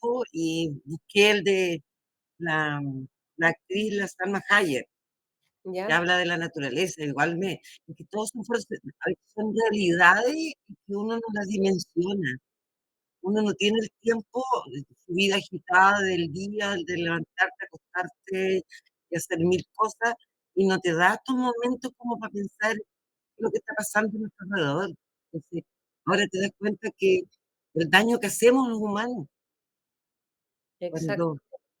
tiempo y busqué el de la, la actriz, la Salma Hayek, que ¿Ya? habla de la naturaleza. Igual es que todos son realidades que uno no las dimensiona. Uno no tiene el tiempo, su vida agitada del día, de levantarte, acostarte y hacer mil cosas, y no te da estos momentos como para pensar lo que está pasando a nuestro alrededor. Entonces, ahora te das cuenta que el daño que hacemos los humanos, Exacto. cuando,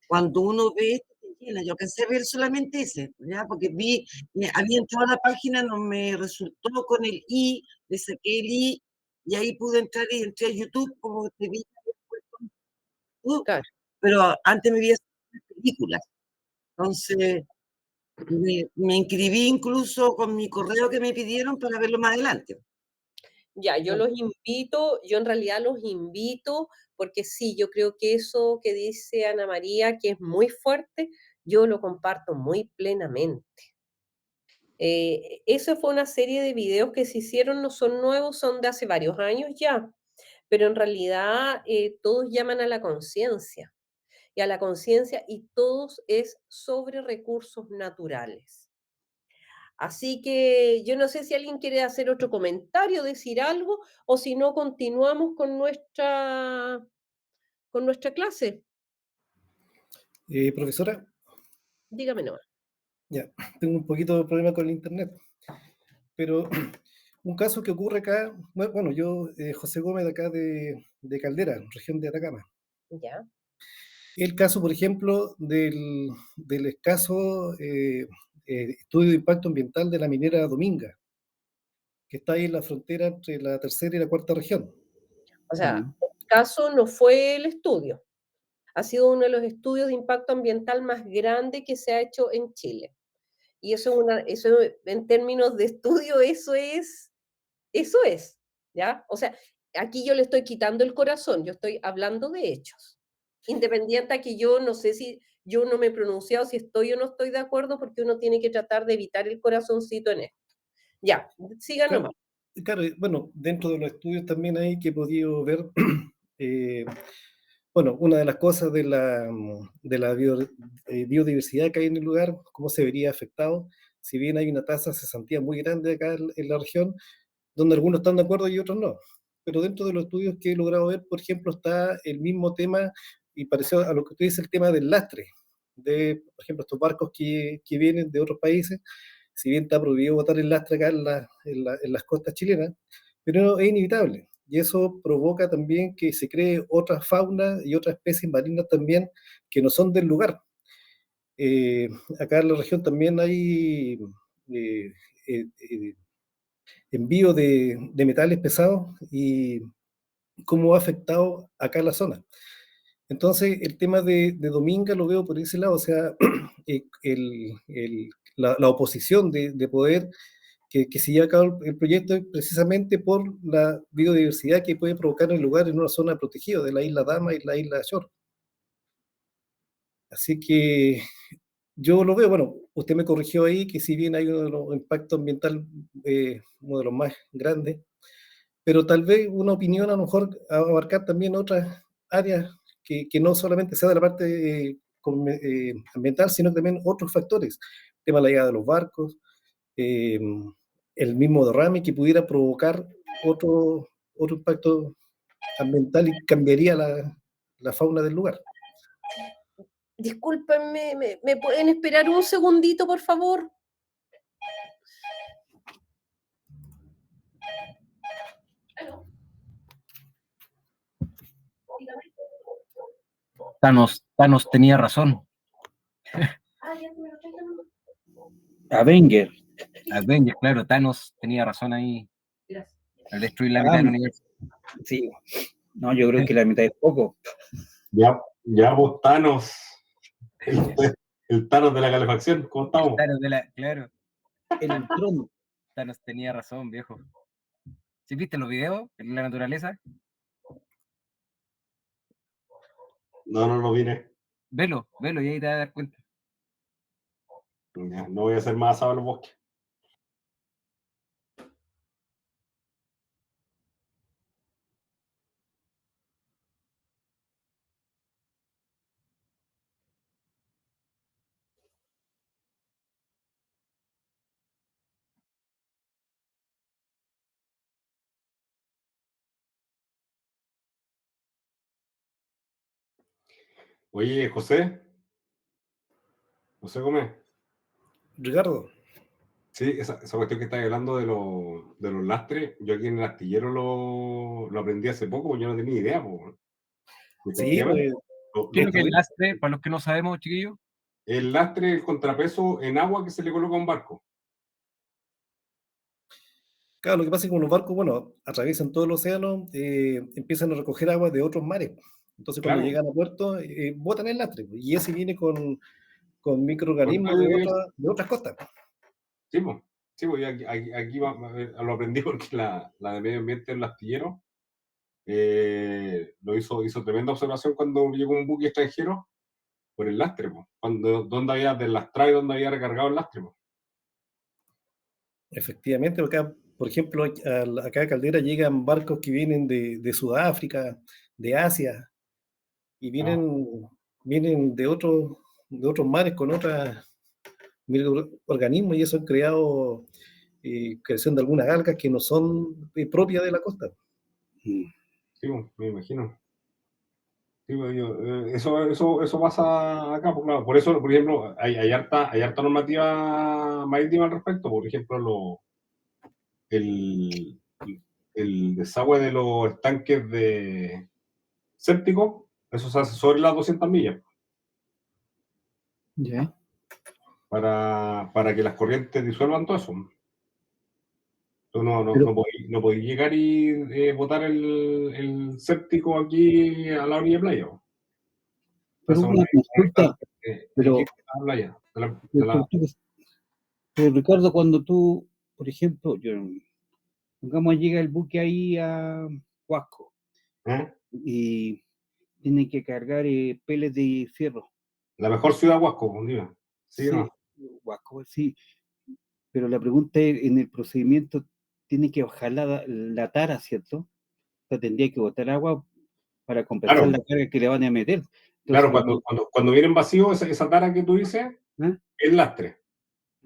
cuando uno ve esto, te llena. Yo alcancé a ver solamente ese, ¿ya? Porque había entrado a la página, no me resultó con el I, le saqué el I, y ahí pude entrar y entré a YouTube, como te vi, Claro. pero antes me vi esas películas. Entonces, me inscribí incluso con mi correo que me pidieron para verlo más adelante. Ya, yo en realidad los invito, porque sí, yo creo que eso que dice Ana María, que es muy fuerte, yo lo comparto muy plenamente. Eso fue una serie de videos que se hicieron, no son nuevos, son de hace varios años ya, pero en realidad todos llaman a la conciencia, y a la conciencia, y todos es sobre recursos naturales. Así que yo no sé si alguien quiere hacer otro comentario, decir algo, o si no, continuamos con nuestra clase. Profesora, Dígame nomás. ya, tengo un poquito de problema con el internet, pero un caso que ocurre acá, bueno, yo, José Gómez, de acá de Caldera, región de Atacama. Ya, El caso, por ejemplo, del escaso estudio de impacto ambiental de la minera Dominga, que está ahí en la frontera entre la tercera y la cuarta región. o sea, Mm. el caso no fue el estudio, ha sido uno de los estudios de impacto ambiental más grande que se ha hecho en Chile. Y eso en términos de estudio, eso es, ¿ya? O sea, aquí yo le estoy quitando el corazón, yo estoy hablando de hechos. Independiente a que yo no sé si yo no me he pronunciado si estoy o no estoy de acuerdo, porque uno tiene que tratar de evitar el corazoncito en esto. Ya, siga Claro, nomás. claro, bueno, dentro de los estudios también hay que he podido ver, eh, bueno, una de las cosas de la biodiversidad que hay en el lugar, cómo se vería afectado, si bien hay una tasa de cesantía muy grande acá en la región, donde algunos están de acuerdo y otros no. Pero dentro de los estudios que he logrado ver, por ejemplo, está el mismo tema, y pareció a lo que tú dices, el tema del lastre, de, por ejemplo, estos barcos que vienen de otros países, si bien está prohibido botar el lastre acá en las costas chilenas, pero es inevitable. Y eso provoca también que se cree otra fauna y otras especies marinas también que no son del lugar. Eh, Acá en la región también hay eh, eh, eh, envío de metales pesados y cómo ha afectado acá la zona. Entonces, el tema de Dominga lo veo por ese lado, o sea, la oposición de poder que se lleva a cabo el proyecto es precisamente por la biodiversidad que puede provocar el lugar en una zona protegida de la isla Dama y la isla Shore. Así que yo lo veo, bueno, usted me corrigió ahí que si bien hay uno de los impactos ambientales, uno de los más grandes, pero tal vez una opinión a lo mejor abarcar también otras áreas que no solamente sea de la parte ambiental, sino también otros factores, el tema de la llegada de los barcos, eh, el mismo derrame que pudiera provocar otro impacto ambiental y cambiaría la fauna del lugar. Discúlpenme, ¿me pueden esperar un segundito, por favor? Aló, dígame. Thanos tenía razón. Ah, ya se me lo traigan nomás. Avenger. Avenger, claro, Thanos tenía razón ahí Gracias. al destruir la mitad Ah, del universo. sí. No, yo creo que la mitad es poco. Ya vos, Thanos, el, el Thanos de la calefacción, ¿cómo estamos? Claro, El trono. Thanos tenía razón, viejo. ¿Sí viste los videos en la naturaleza? No lo vine. Velo y ahí te vas a dar cuenta. Ya, no voy a hacer más asado en los bosques. Oye, José Gómez, Ricardo, sí, esa cuestión que estáis hablando de los lastres, yo aquí en el astillero lo aprendí hace poco, porque yo no tenía idea, po. Y sí, efectivamente, pues, ¿Qué es lo que es el esto, lastre? Para los que no sabemos, chiquillos. el lastre es el contrapeso en agua que se le coloca a un barco. claro, lo que pasa es que con los barcos, bueno, atraviesan todo el océano, empiezan a recoger agua de otros mares. Entonces, cuando Claro, llegan a puerto, botan el lastre, pues, y ese viene con con microorganismos todo eso. de otras costas. Sí, pues. Sí, pues aquí lo aprendí porque la de medio ambiente del astillero hizo tremenda observación cuando llegó un buque extranjero por el lastre, pues. Donde había deslastrado y donde había recargado el lastre, pues. Efectivamente, acá, por ejemplo, acá a Caldera llegan barcos que vienen de Sudáfrica, de Asia, y Ah, vienen de otros mares con otros microorganismos, y eso han creado creación de algunas algas que no son propias de la costa. Mm. sí, pues, me imagino. Sí, pues, eso pasa acá, pues, claro. Por eso, por ejemplo, hay harta normativa marítima al respecto. Por ejemplo, el, el desagüe de los estanques de sépticos, eso se hace sobre las 200 millas, Ya. para que las corrientes disuelvan todo eso. Tú Pero, no podéis llegar y botar el séptico aquí a la orilla de playa, po. pero Pasa una una consulta, instancia de pero, 15 a la playa. pero, pero, Ricardo, cuando tú, por ejemplo, pongamos llega el buque ahí a Huasco ¿Eh? y tiene que cargar peles de fierro. La mejor ciudad Huasco, un día. Sí, Sí, no. Huasco, sí. Pero la pregunta es, en el procedimiento tiene que bajar la tara, ¿cierto? O sea, tendría que botar agua para compensar Claro, la carga que le van a meter. claro, Entonces, cuando vienen vacíos, esa tara que tú dices, ¿ah? es lastre.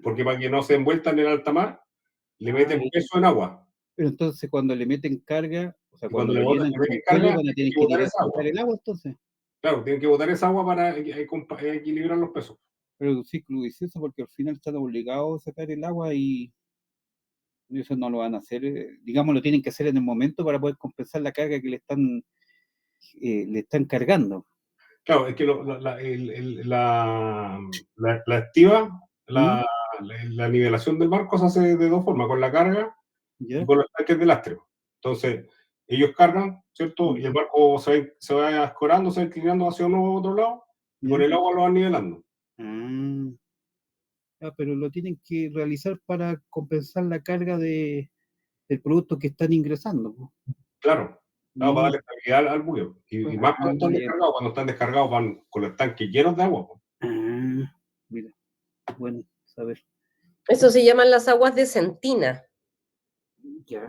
Porque para que no se envueltan en el alta mar, le Ah, meten peso en agua. pero entonces cuando le meten carga, o sea, Y cuando cuando lo llenan le con meten pele, carga, van a tienen tener que que botar esa sacar agua. el agua entonces. Claro, tienen que botar esa agua para equilibrar los pesos. Pero es un ciclo vicioso porque al final están obligados a sacar el agua y eso no lo van a hacer, digamos, lo tienen que hacer en el momento para poder compensar la carga que le están cargando. Claro, es que la estiva, ¿Mm? la nivelación del barco se hace de dos formas, con la carga y ¿Ya? con los tanques de lastre. Entonces, ellos cargan, ¿cierto? ¿Mm? Y el barco se va escorando, se va inclinando hacia uno u otro lado, y con ¿Ya? el agua lo van nivelando. Ah, pero lo tienen que realizar para compensar la carga del producto que están ingresando, po. Claro, claro, para Mm, darle estabilidad al buque. Y más cuando están ya. descargados, van con los tanques llenos de agua, po. Mira, bueno, saber. Eso se llaman las aguas de Sentina. Ya.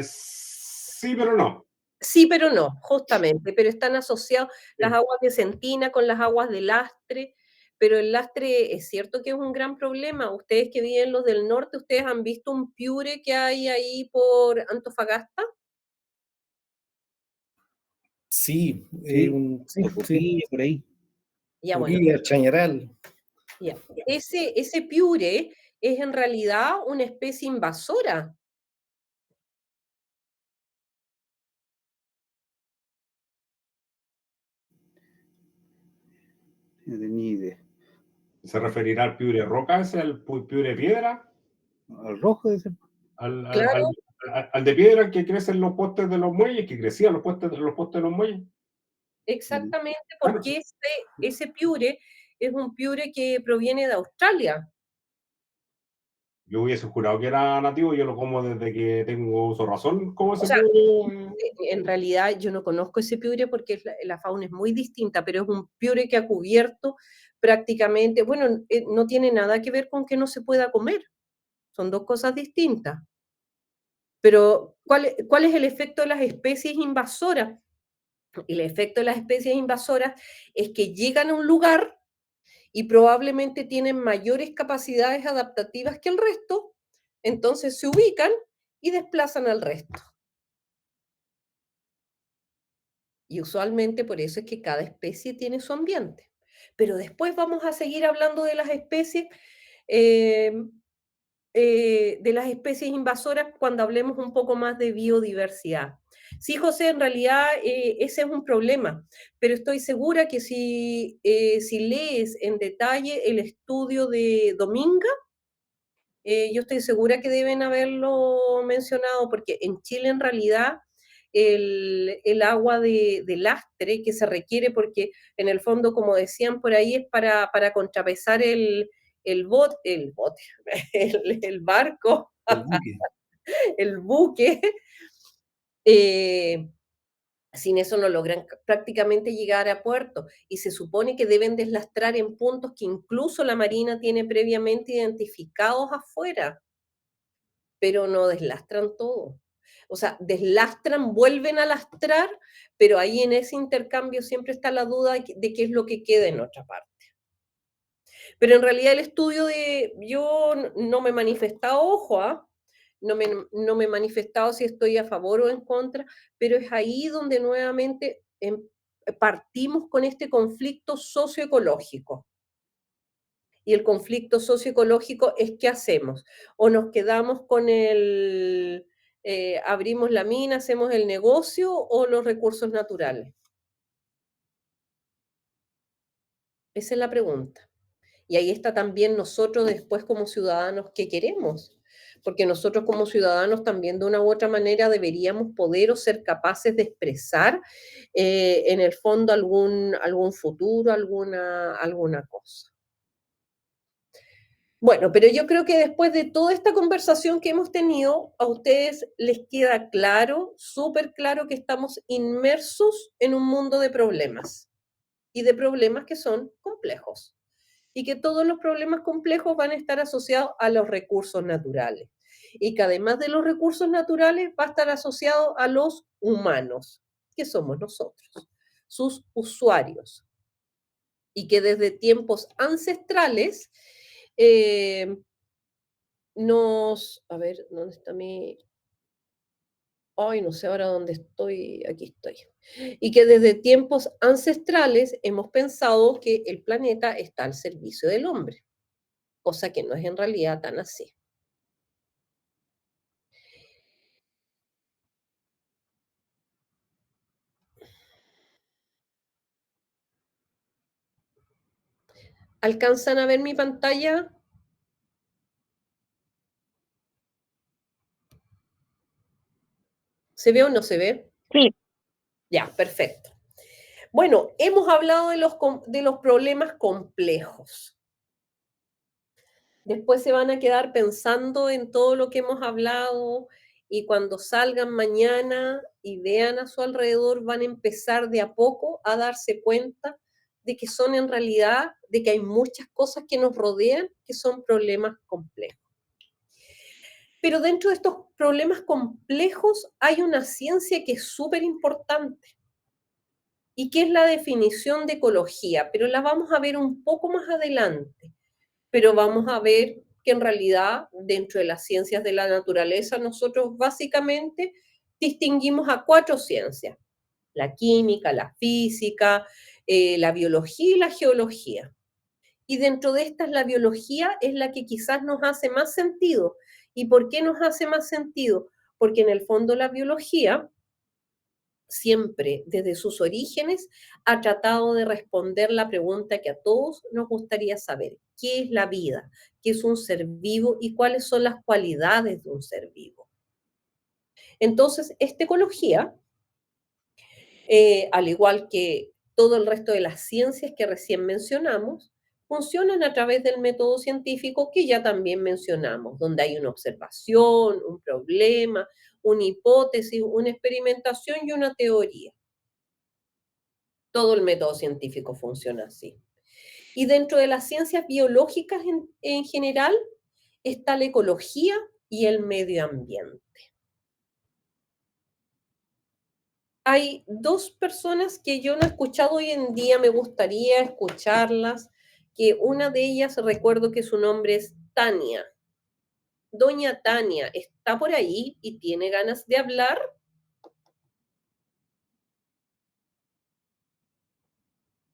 Sí, pero no. Sí, pero no, justamente, pero están asociados las aguas de Sentina con las aguas de lastre, pero el lastre es cierto que es un gran problema. Ustedes que viven los del norte, ¿ustedes han visto un piure que hay ahí por Antofagasta? Sí, Sí, sí, sí, Tocopilla, por ahí. Ya, bueno, Uribe, Chañaral. ya. Ese piure es en realidad una especie invasora. No tenía idea. Se referirá al piure roca, ese, al piure piedra, Al rojo ese. al, al, al, Claro, al de piedra que crecen los postes de los muelles, que crecían los postes de los muelles. exactamente, Bueno, porque ese piure es un piure que proviene de Australia. yo hubiese jurado que era nativo, yo lo como desde que tengo uso razón, como O ese sea, piure. en realidad yo no conozco ese piure porque la fauna es muy distinta, pero es un piure que ha cubierto prácticamente, bueno, no tiene nada que ver con que no se pueda comer, son dos cosas distintas. Pero, ¿cuál es el efecto de las especies invasoras? El efecto de las especies invasoras es que llegan a un lugar y probablemente tienen mayores capacidades adaptativas que el resto, entonces se ubican y desplazan al resto. Y usualmente por eso es que cada especie tiene su ambiente. Pero después vamos a seguir hablando eh, de las especies invasoras cuando hablemos un poco más de biodiversidad. Sí, José, en realidad ese es un problema, pero estoy segura que si lees en detalle el estudio de Dominga, yo estoy segura que deben haberlo mencionado, porque en Chile en realidad el agua de lastre que se requiere, porque en el fondo, como decían por ahí, es para contrapesar el bote, el barco, El buque. el buque, eh, sin eso no logran prácticamente llegar a puerto y se supone que deben deslastrar en puntos que incluso la Marina tiene previamente identificados afuera, pero no deslastran todo. O sea, deslastran, vuelven a lastrar, pero ahí en ese intercambio siempre está la duda de qué es lo que queda en otra parte. Pero en realidad el estudio yo no me he manifestado, ojo, no me he manifestado si estoy a favor o en contra, pero es ahí donde nuevamente partimos con este conflicto socioecológico. Y el conflicto socioecológico es ¿qué hacemos? O nos quedamos con abrimos la mina, hacemos el negocio o los recursos naturales. Esa es la pregunta. Y ahí está también nosotros después como ciudadanos, ¿qué queremos? Porque nosotros como ciudadanos también de una u otra manera deberíamos poder o ser capaces de expresar en el fondo algún futuro, alguna cosa. Bueno, pero yo creo que después de toda esta conversación que hemos tenido, a ustedes les queda claro, súper claro, que estamos inmersos en un mundo de problemas y de problemas que son complejos y que todos los problemas complejos van a estar asociados a los recursos naturales y que además de los recursos naturales va a estar asociado a los humanos, que somos nosotros, sus usuarios, y que desde tiempos ancestrales a ver, ¿dónde está mi? Ay, no sé ahora dónde estoy, aquí estoy. Y que desde tiempos ancestrales hemos pensado que el planeta está al servicio del hombre, cosa que no es en realidad tan así. ¿Alcanzan a ver mi pantalla? ¿Se ve o no se ve? Sí, Ya, perfecto. Bueno, hemos hablado de los problemas complejos. Después se van a quedar pensando en todo lo que hemos hablado y cuando salgan mañana y vean a su alrededor van a empezar de a poco a darse cuenta de que son en realidad, de que hay muchas cosas que nos rodean que son problemas complejos. Pero dentro de estos problemas complejos hay una ciencia que es súper importante y que es la definición de ecología, pero la vamos a ver un poco más adelante. Pero vamos a ver que en realidad dentro de las ciencias de la naturaleza nosotros básicamente distinguimos a 4 ciencias: la química, la física, la biología y la geología. Y dentro de estas la biología es la que quizás nos hace más sentido. ¿Y por qué nos hace más sentido? Porque en el fondo la biología siempre desde sus orígenes ha tratado de responder la pregunta que a todos nos gustaría saber: ¿qué es la vida? ¿Qué es un ser vivo? ¿Y cuáles son las cualidades de un ser vivo? Entonces, esta ecología, al igual que todo el resto de las ciencias que recién mencionamos, funcionan a través del método científico que ya también mencionamos, donde hay una observación, un problema, una hipótesis, una experimentación y una teoría. Todo el método científico funciona así. Y dentro de las ciencias biológicas en general está la ecología y el medio ambiente. Hay 2 personas que yo no he escuchado hoy en día, me gustaría escucharlas, que una de ellas recuerdo que su nombre es Tania. Doña Tania, ¿está por ahí y tiene ganas de hablar?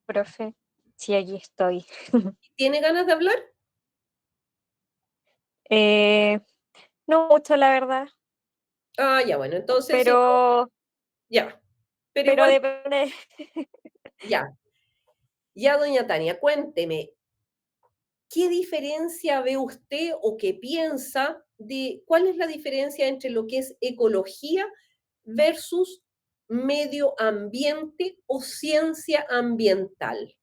profe. Sí, aquí estoy. ¿Tiene ganas de hablar? Eh, no mucho, la verdad, Ah, ya, bueno, entonces sí, pero, ya. Pero pero igual, depende. ya. Ya, doña Tania, cuénteme, ¿qué diferencia ve usted o qué piensa de cuál es la diferencia entre lo que es ecología versus medio ambiente o ciencia ambiental?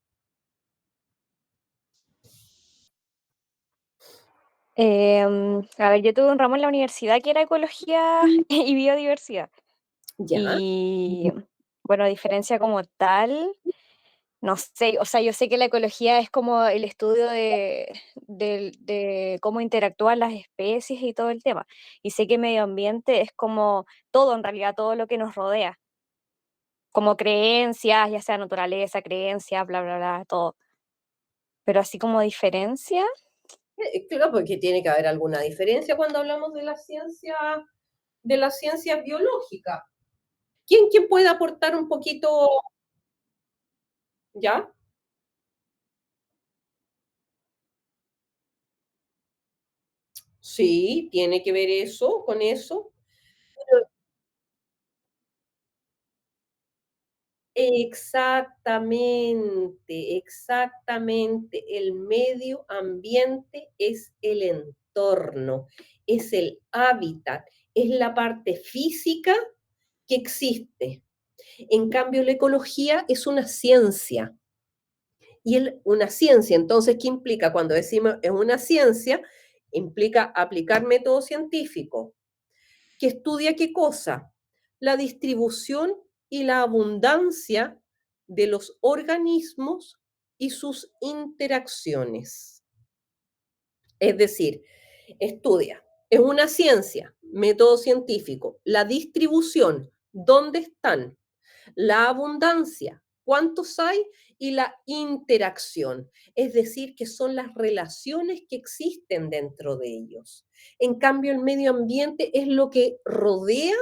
A ver, yo tuve un ramo en la universidad que era ecología y biodiversidad. Ya, Y bueno, diferencia como tal, no sé, o sea, yo sé que la ecología es como el estudio de cómo interactúan las especies y todo el tema. Y sé que medio ambiente es como todo, en realidad, todo lo que nos rodea, como creencias, ya sea naturaleza, creencias, bla, bla, bla, todo. Pero así como diferencia, claro, porque tiene que haber alguna diferencia cuando hablamos de la ciencia biológica. ¿Quién puede aportar un poquito, ya? Sí, tiene que ver eso con eso. Exactamente, exactamente. El medio ambiente es el entorno, es el hábitat, es la parte física que existe. En cambio, la ecología es una ciencia. Y una ciencia, entonces, ¿qué implica? Cuando decimos es una ciencia, implica aplicar método científico. ¿Que estudia qué cosa? La distribución y la abundancia de los organismos y sus interacciones. Es decir, estudia, es una ciencia, método científico, la distribución, dónde están, la abundancia, cuántos hay, y la interacción, es decir, que son las relaciones que existen dentro de ellos. En cambio, el medio ambiente es lo que rodea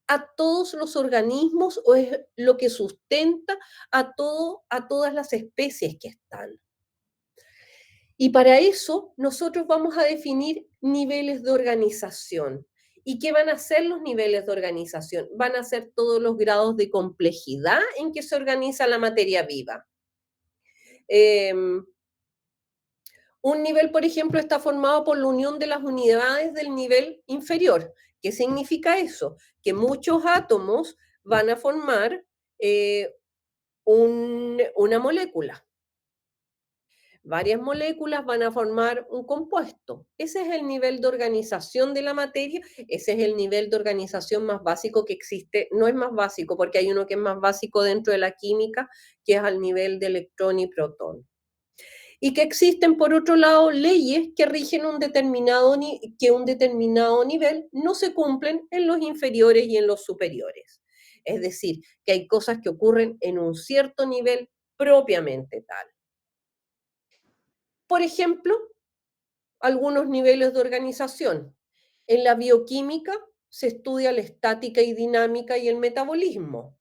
a todos los organismos o es lo que sustenta a todas las especies que están. Y para eso nosotros vamos a definir niveles de organización. ¿Y qué van a ser los niveles de organización? Van a ser todos los grados de complejidad en que se organiza la materia viva. Un nivel, por ejemplo, está formado por la unión de las unidades del nivel inferior. ¿Qué significa eso? Que muchos átomos van a formar una molécula. Varias moléculas van a formar un compuesto. Ese es el nivel de organización de la materia, ese es el nivel de organización más básico que existe. No es más básico porque hay uno que es más básico dentro de la química, que es al nivel de electrón y protón. Y que existen, por otro lado, leyes que rigen que un determinado nivel no se cumplen en los inferiores y en los superiores. Es decir, que hay cosas que ocurren en un cierto nivel propiamente tal. Por ejemplo, algunos niveles de organización. En la bioquímica se estudia la estática y dinámica y el metabolismo.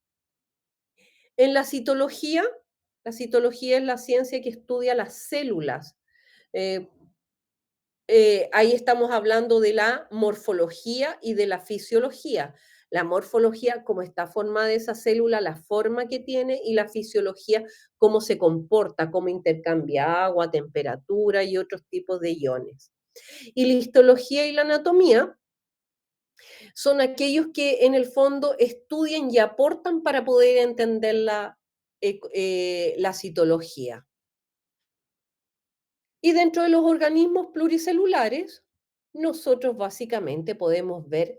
En la citología es la ciencia que estudia las células. Eh, ahí estamos hablando de la morfología y de la fisiología. La morfología, cómo está formada esa célula, la forma que tiene, y la fisiología, cómo se comporta, cómo intercambia agua, temperatura y otros tipos de iones. Y la histología y la anatomía son aquellos que en el fondo estudian y aportan para poder entender la citología. Y dentro de los organismos pluricelulares, nosotros básicamente podemos ver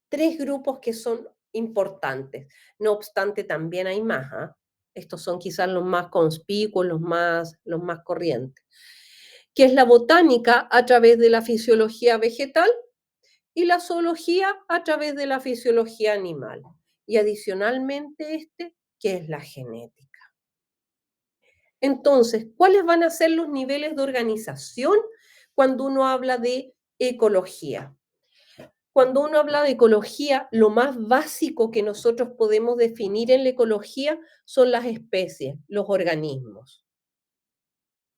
tres grupos que son importantes. No obstante, también hay más. ¿Ah? Estos son quizás los más conspicuos, los más corrientes. Que es la botánica a través de la fisiología vegetal y la zoología a través de la fisiología animal. Y adicionalmente que es la genética. Entonces, ¿cuáles van a ser los niveles de organización cuando uno habla de ecología? Cuando uno habla de ecología, lo más básico que nosotros podemos definir en la ecología son las especies, los organismos.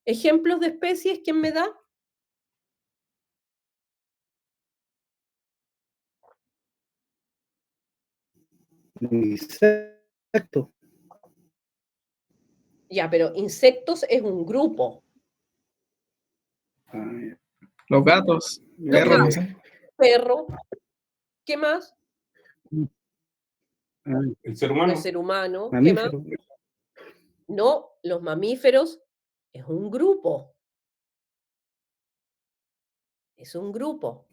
¿Ejemplos de especies? ¿Quién me da? Insecto. Ya, pero insectos es un grupo. Ah, ya. Los gatos, Los perros, no gatos, sé. perro, ¿qué más? Ah, El ser El humano. ser humano, ¿qué más? mamífero. No, los mamíferos es un grupo. Es un grupo,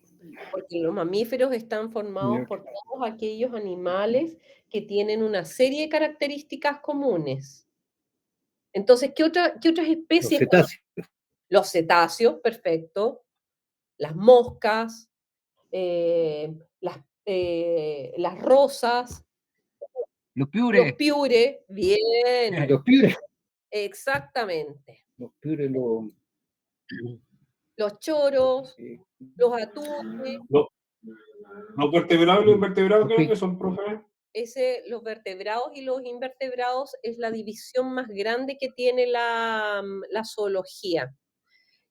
porque los mamíferos están formados Ya. por todos aquellos animales que tienen una serie de características comunes. Entonces, ¿qué otras Los especies? cetáceos. Los cetáceos, perfecto. Las moscas, las rosas, Los los piures. piures, bien, Los piures. exactamente. Los piures, los. Los choros, eh, los atunes, Los vertebrados y los invertebrados, los creo que pig- son, profe. los vertebrados y los invertebrados es la división más grande que tiene la zoología.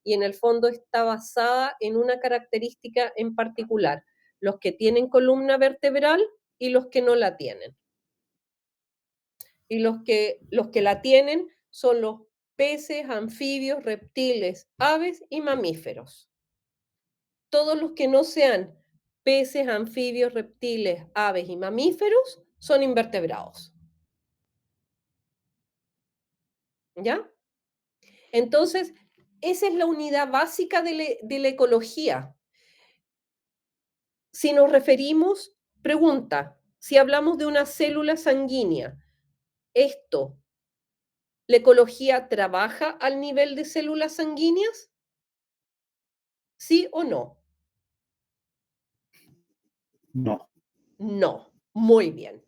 Y en el fondo está basada en una característica en particular, los que tienen columna vertebral y los que no la tienen. Y los que la tienen son los peces, anfibios, reptiles, aves y mamíferos. Todos los que no sean peces, anfibios, reptiles, aves y mamíferos son invertebrados. ¿Ya? Entonces, esa es la unidad básica de la ecología. Si nos referimos, pregunta, si hablamos de una célula sanguínea, ¿la ecología trabaja al nivel de células sanguíneas? ¿Sí o no? No. No, muy bien,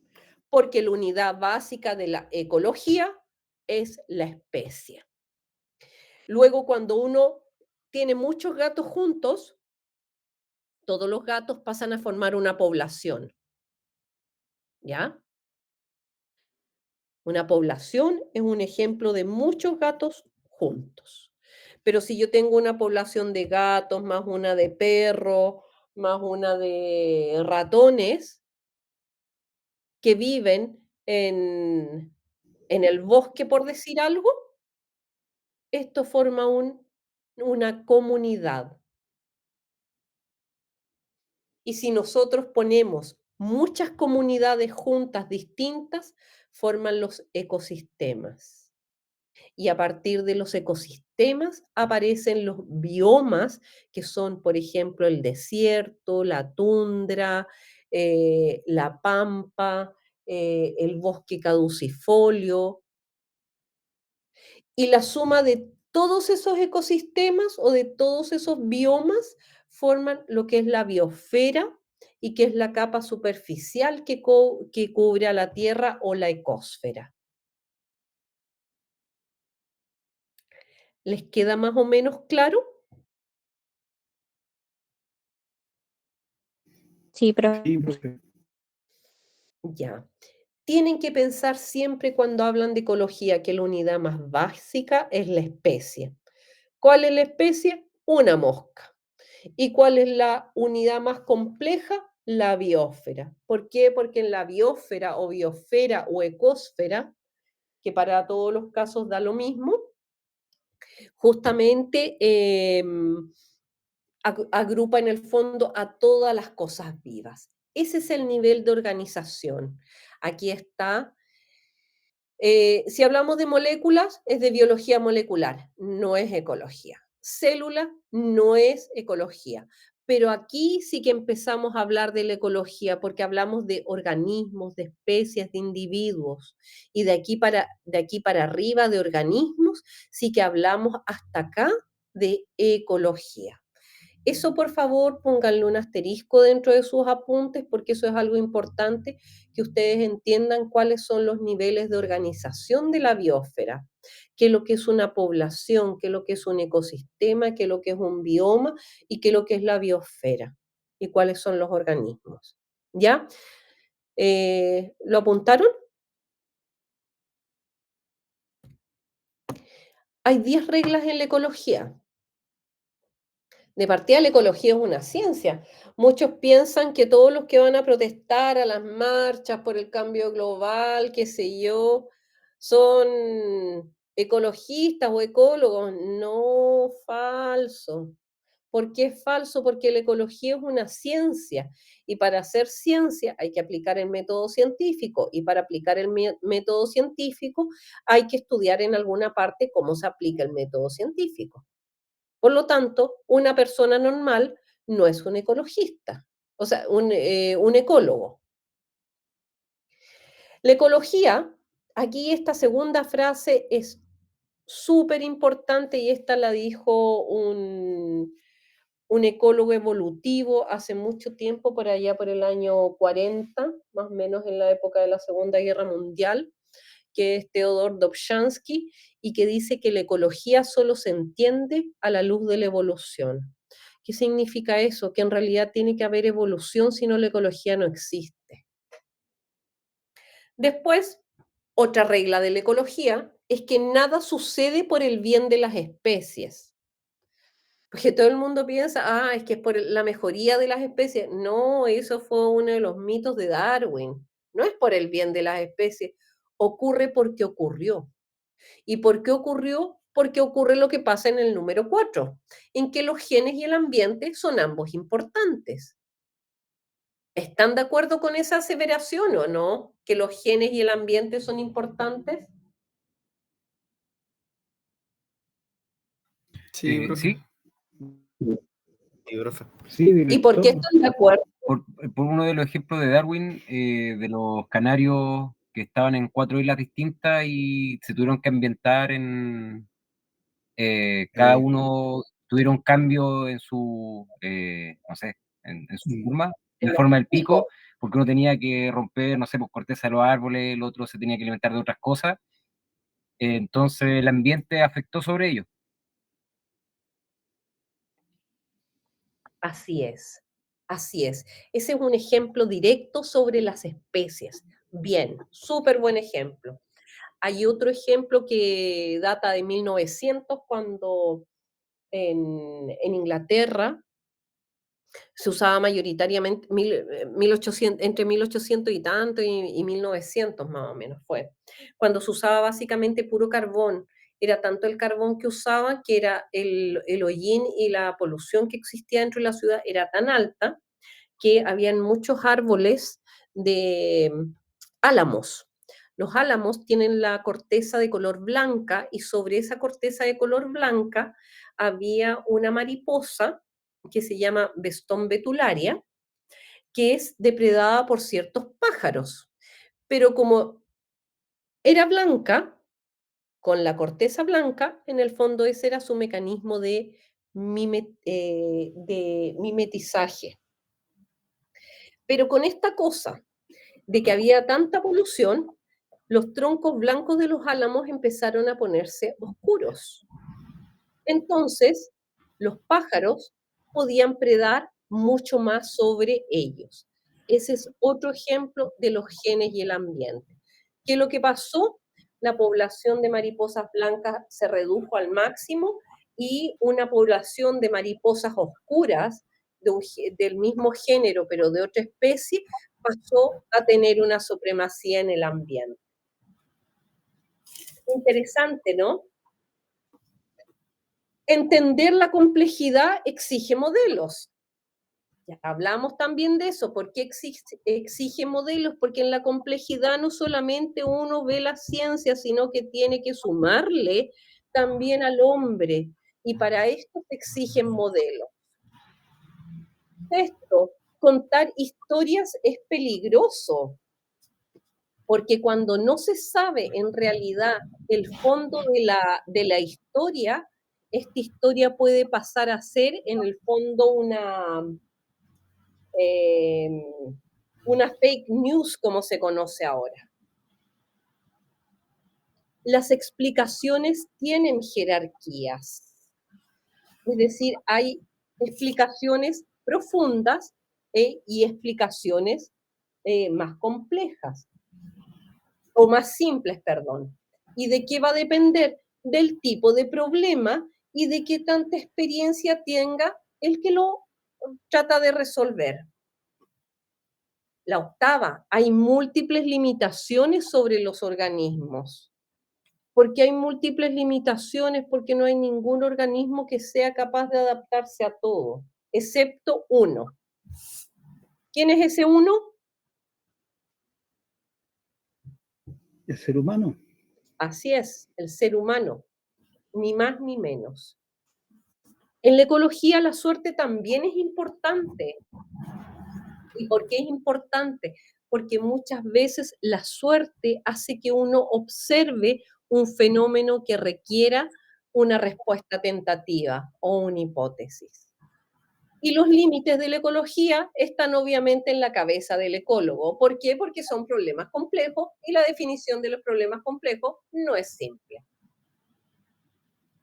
porque la unidad básica de la ecología es la especie. Luego, cuando uno tiene muchos gatos juntos, todos los gatos pasan a formar una población, ¿ya? Una población es un ejemplo de muchos gatos juntos. Pero si yo tengo una población de gatos, más una de perros, más una de ratones, que viven en el bosque, por decir algo, esto forma una comunidad. Y si nosotros ponemos muchas comunidades juntas, distintas, forman los ecosistemas. Y a partir de los ecosistemas aparecen los biomas, que son, por ejemplo, el desierto, la tundra, la pampa, el bosque caducifolio. Y la suma de todos esos ecosistemas o de todos esos biomas forman lo que es la biosfera y que es la capa superficial que cubre a la Tierra o la ecósfera. ¿Les queda más o menos claro? Sí, pero Sí, profe. Ya. Tienen que pensar siempre cuando hablan de ecología que la unidad más básica es la especie. ¿Cuál es la especie? Una mosca. ¿Y cuál es la unidad más compleja? La biosfera. ¿Por qué? Porque en la biosfera o biosfera o ecosfera, que para todos los casos da lo mismo, justamente agrupa en el fondo a todas las cosas vivas. Ese es el nivel de organización. Aquí está. Si hablamos de moléculas, es de biología molecular, no es ecología. Célula no es ecología. Pero aquí sí que empezamos a hablar de la ecología porque hablamos de organismos, de especies, de individuos. Y de aquí para arriba de organismos sí que hablamos hasta acá de ecología. Eso, por favor, pónganle un asterisco dentro de sus apuntes porque eso es algo importante, que ustedes entiendan cuáles son los niveles de organización de la biosfera, qué es lo que es una población, qué es lo que es un ecosistema, qué es lo que es un bioma y qué es lo que es la biosfera. y cuáles son los organismos. ¿Ya? ¿Lo apuntaron? Hay 10 reglas en la ecología. De partida, la ecología es una ciencia. Muchos piensan que todos los que van a protestar a las marchas por el cambio global, qué sé yo, son ecologistas o ecólogos. No, falso. ¿Por qué es falso? Porque la ecología es una ciencia y para hacer ciencia hay que aplicar el método científico y para aplicar el método científico hay que estudiar en alguna parte cómo se aplica el método científico. Por lo tanto, una persona normal no es un ecologista, o sea, un ecólogo. La ecología, aquí esta segunda frase es súper importante y esta la dijo un ecólogo evolutivo hace mucho tiempo, por allá por el año 40, más o menos en la época de la Segunda Guerra Mundial, que es Theodor Dobzhansky, y que dice que la ecología solo se entiende a la luz de la evolución. ¿Qué significa eso? Que en realidad tiene que haber evolución, si no la ecología no existe. Después, otra regla de la ecología es que nada sucede por el bien de las especies. Porque todo el mundo piensa, es que es por la mejoría de las especies. No, eso fue uno de los mitos de Darwin. No es por el bien de las especies. Ocurre porque ocurrió. ¿Y por qué ocurrió? Porque ocurre lo que pasa en el número 4, en que los genes y el ambiente son ambos importantes. ¿Están de acuerdo con esa aseveración o no? ¿Que los genes y el ambiente son importantes? Sí, profe. Sí, Sí, profe. Sí, ¿Y por qué director. están de acuerdo? por uno de los ejemplos de Darwin, de los canarios que estaban en 4 islas distintas y se tuvieron que ambientar en, cada uno tuvieron cambio en su, no sé, en su forma, en la forma del pico, porque uno tenía que romper, no sé, pues corteza de los árboles, el otro se tenía que alimentar de otras cosas, entonces el ambiente afectó sobre ellos. Así es, así es. Ese es un ejemplo directo sobre las especies. Bien, súper buen ejemplo. Hay otro ejemplo que data de 1900, cuando en Inglaterra se usaba mayoritariamente, 1800, entre 1800 y tanto y 1900 más o menos fue, cuando se usaba básicamente puro carbón. Era tanto el carbón que usaban que era el hollín y la polución que existía dentro de la ciudad era tan alta que habían muchos árboles de álamos. Los álamos tienen la corteza de color blanca y sobre esa corteza de color blanca había una mariposa que se llama Bestón betularia, que es depredada por ciertos pájaros. Pero como era blanca, con la corteza blanca, en el fondo ese era su mecanismo de mimetizaje. Pero con esta cosa de que había tanta polución, los troncos blancos de los álamos empezaron a ponerse oscuros. Entonces, los pájaros podían predar mucho más sobre ellos. Ese es otro ejemplo de los genes y el ambiente. ¿Qué es lo que pasó? La población de mariposas blancas se redujo al máximo y una población de mariposas oscuras del mismo género, pero de otra especie, pasó a tener una supremacía en el ambiente. Interesante, ¿no? Entender la complejidad exige modelos. Ya hablamos también de eso. ¿Por qué exige modelos? Porque en la complejidad no solamente uno ve la ciencia, sino que tiene que sumarle también al hombre. Y para esto se exigen modelos. Esto, contar historias es peligroso, porque cuando no se sabe en realidad el fondo de la historia, esta historia puede pasar a ser en el fondo una fake news, como se conoce ahora. Las explicaciones tienen jerarquías, es decir, hay explicaciones profundas y explicaciones más complejas, o más simples, perdón. ¿Y de qué va a depender? Del tipo de problema y de qué tanta experiencia tenga el que lo trata de resolver. La octava, hay múltiples limitaciones sobre los organismos. ¿Por qué hay múltiples limitaciones? Porque no hay ningún organismo que sea capaz de adaptarse a todo, excepto uno. ¿Quién es ese uno? El ser humano. Así es, el ser humano, ni más ni menos. En la ecología la suerte también es importante. ¿Y por qué es importante? Porque muchas veces la suerte hace que uno observe un fenómeno que requiera una respuesta tentativa o una hipótesis. Y los límites de la ecología están obviamente en la cabeza del ecólogo. ¿Por qué? Porque son problemas complejos y la definición de los problemas complejos no es simple.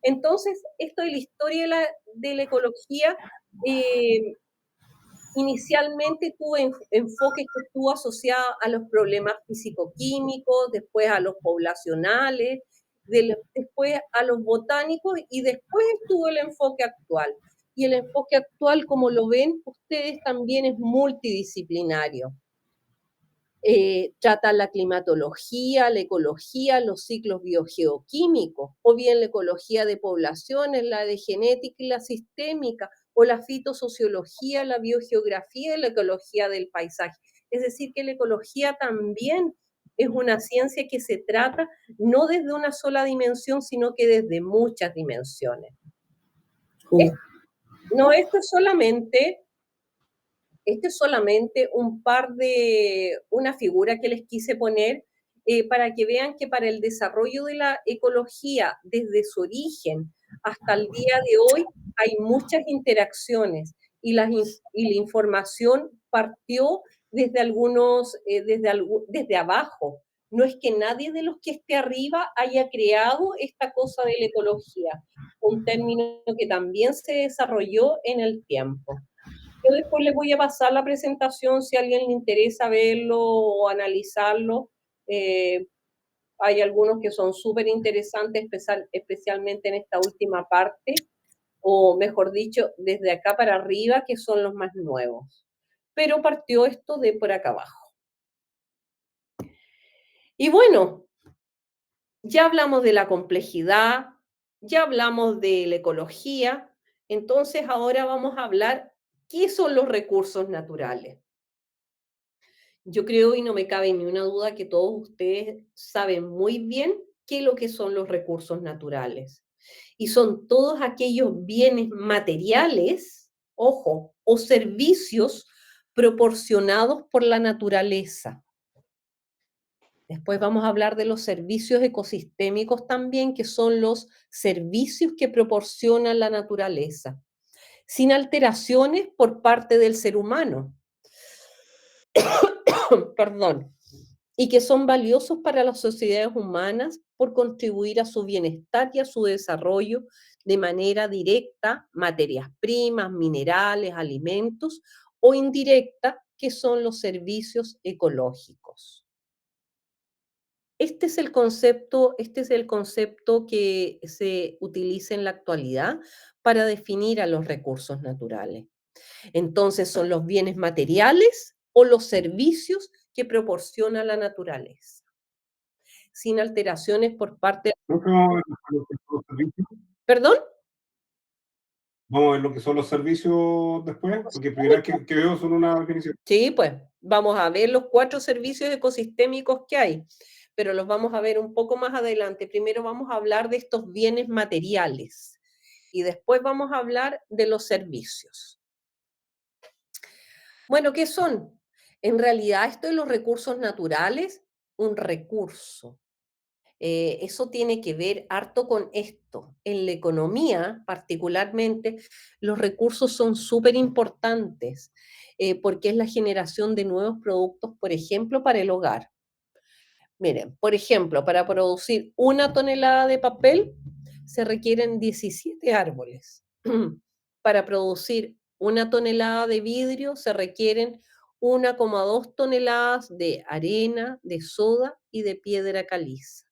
Entonces, esto de la historia de la ecología inicialmente tuvo enfoques que estuvo asociado a los problemas físico-químicos, después a los poblacionales, después a los botánicos y después estuvo el enfoque actual. Y el enfoque actual, como lo ven ustedes, también es multidisciplinario. Trata la climatología, la ecología, los ciclos biogeoquímicos, o bien la ecología de poblaciones, la de genética y la sistémica, o la fitosociología, la biogeografía y la ecología del paisaje. Es decir, que la ecología también es una ciencia que se trata no desde una sola dimensión, sino que desde muchas dimensiones. No, esto es solamente una figura que les quise poner para que vean que para el desarrollo de la ecología desde su origen hasta el día de hoy hay muchas interacciones y la información partió desde abajo. No es que nadie de los que esté arriba haya creado esta cosa de la ecología, un término que también se desarrolló en el tiempo. Yo después les voy a pasar la presentación si a alguien le interesa verlo o analizarlo. Hay algunos que son súper interesantes, especialmente en esta última parte, o mejor dicho, desde acá para arriba, que son los más nuevos. Pero partió esto de por acá abajo. Y bueno, ya hablamos de la complejidad, ya hablamos de la ecología, entonces ahora vamos a hablar qué son los recursos naturales. Yo creo y no me cabe ni una duda que todos ustedes saben muy bien qué es lo que son los recursos naturales. Y son todos aquellos bienes materiales, ojo, o servicios proporcionados por la naturaleza. Después vamos a hablar de los servicios ecosistémicos también, que son los servicios que proporciona la naturaleza, sin alteraciones por parte del ser humano. Perdón, y que son valiosos para las sociedades humanas por contribuir a su bienestar y a su desarrollo de manera directa, materias primas, minerales, alimentos, o indirecta, que son los servicios ecológicos. Este es el concepto que se utiliza en la actualidad para definir a los recursos naturales. Entonces, son los bienes materiales o los servicios que proporciona la naturaleza, sin alteraciones por parte... Creo que vamos a ver lo que son los servicios. ¿Perdón? Vamos a ver lo que son los servicios después, porque primera vez que veo son una definición. Sí, pues vamos a ver los 4 servicios ecosistémicos que hay, pero los vamos a ver un poco más adelante. Primero vamos a hablar de estos bienes materiales y después vamos a hablar de los servicios. Bueno, ¿qué son? En realidad, esto de los recursos naturales, un recurso. Eso tiene que ver harto con esto. En la economía, particularmente, los recursos son súper importantes porque es la generación de nuevos productos, por ejemplo, para el hogar. Miren, por ejemplo, para producir 1 tonelada de papel se requieren 17 árboles. Para producir una tonelada de vidrio se requieren 1,2 toneladas de arena, de soda y de piedra caliza.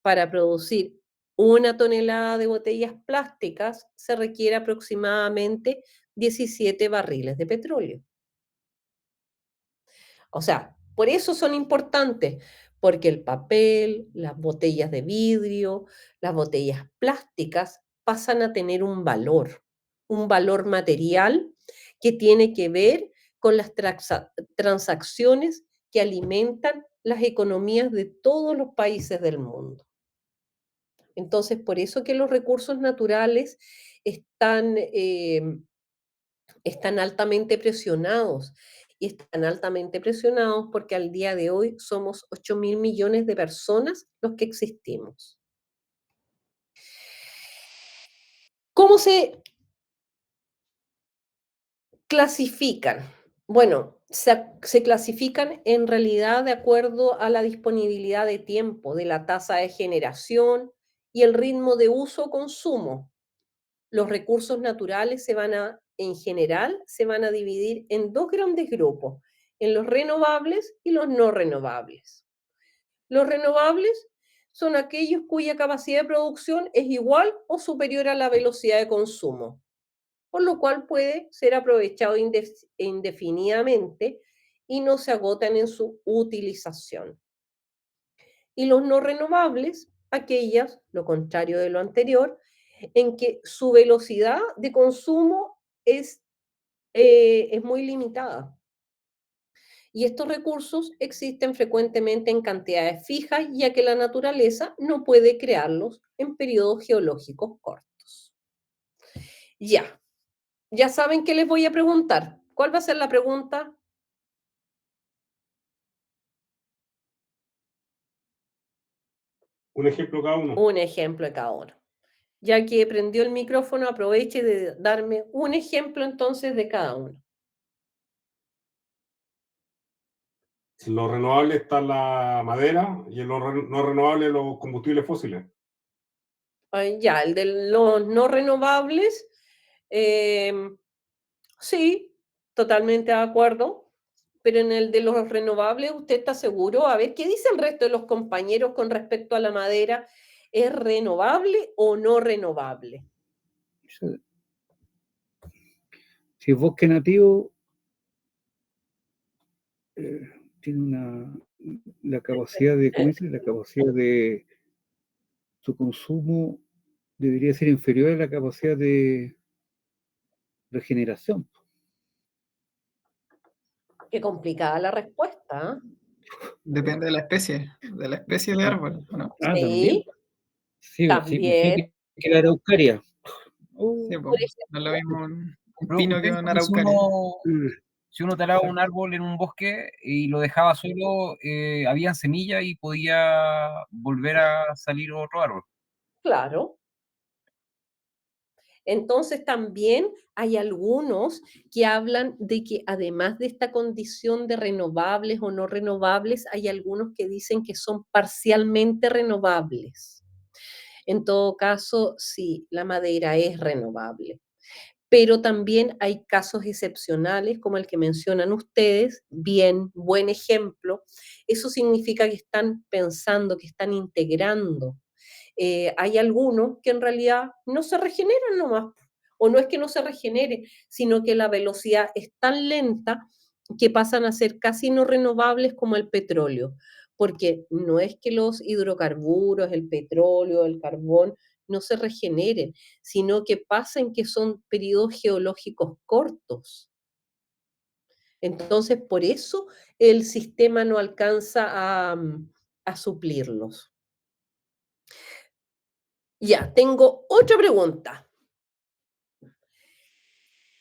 Para producir 1 tonelada de botellas plásticas se requiere aproximadamente 17 barriles de petróleo. O sea, por eso son importantes, porque el papel, las botellas de vidrio, las botellas plásticas pasan a tener un valor material que tiene que ver con las transacciones que alimentan las economías de todos los países del mundo. Entonces, por eso que los recursos naturales están altamente presionados. Y están altamente presionados porque al día de hoy somos 8.000 millones de personas los que existimos. ¿Cómo se clasifican? Bueno, se clasifican en realidad de acuerdo a la disponibilidad de tiempo, de la tasa de generación y el ritmo de uso o consumo. Los recursos naturales en general, se van a dividir en dos grandes grupos, en los renovables y los no renovables. Los renovables son aquellos cuya capacidad de producción es igual o superior a la velocidad de consumo, por lo cual puede ser aprovechado indefinidamente y no se agotan en su utilización. Y los no renovables, aquellas, lo contrario de lo anterior, en que su velocidad de consumo es muy limitada. Y estos recursos existen frecuentemente en cantidades fijas, ya que la naturaleza no puede crearlos en periodos geológicos cortos. Ya saben qué les voy a preguntar. ¿Cuál va a ser la pregunta? Un ejemplo cada uno. Un ejemplo de cada uno. Ya que prendió el micrófono, aproveche de darme un ejemplo entonces de cada uno. En lo renovable está la madera y en lo no renovable los combustibles fósiles. Ya, el de los no renovables, sí, totalmente de acuerdo, pero en el de los renovables, ¿usted está seguro? A ver, ¿qué dice el resto de los compañeros con respecto a la madera? ¿Es renovable o no renovable? Si es bosque nativo, tiene la capacidad de, ¿cómo dice? La capacidad de su consumo debería ser inferior a la capacidad de regeneración. Qué complicada la respuesta, ¿eh? Depende de la especie de árbol, ¿o no? También. Sí, también. que la araucaria. Sí, pues, no es lo mismo un pino que Pero una araucaria. si uno talaba un árbol en un bosque y lo dejaba solo, había semillas y podía volver a salir otro árbol. Claro. Entonces también hay algunos que hablan de que además de esta condición de renovables o no renovables, hay algunos que dicen que son parcialmente renovables. En todo caso, sí, la madera es renovable. Pero también hay casos excepcionales, como el que mencionan ustedes, buen ejemplo. Eso significa que están pensando, que están integrando. Hay algunos que en realidad no se regeneran nomás, o no es que no se regenere, sino que la velocidad es tan lenta que pasan a ser casi no renovables como el petróleo, porque no es que los hidrocarburos, el petróleo, el carbón, no se regeneren, sino que pasen que son periodos geológicos cortos. Entonces, por eso el sistema no alcanza a suplirlos. Ya, tengo otra pregunta.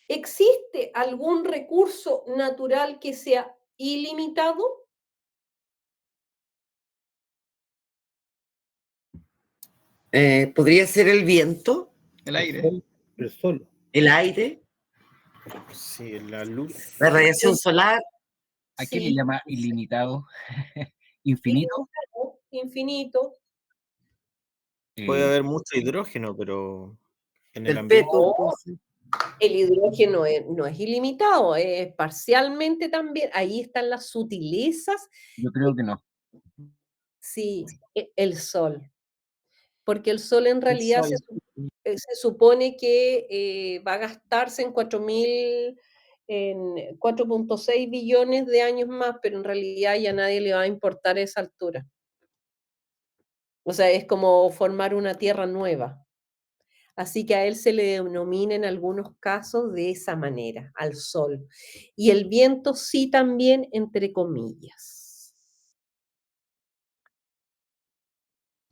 ¿Existe algún recurso natural que sea ilimitado? ¿Podría ser el viento, El aire. El sol. el aire, Sí, la luz. la radiación solar? ¿A qué le Sí, llama ilimitado? ¿Infinito? infinito. Puede Eh, haber mucho hidrógeno, pero en el El ambiente. peto, No, entonces. El hidrógeno no es ilimitado, es parcialmente también. Ahí están las sutilezas. Yo creo que no. Sí, el sol. Porque el sol en El realidad sol. se supone que va a gastarse en 4.6 billones de años más, pero en realidad ya a nadie le va a importar esa altura. O sea, es como formar una tierra nueva. Así que a él se le denomina en algunos casos de esa manera, al sol. Y el viento sí también, entre comillas.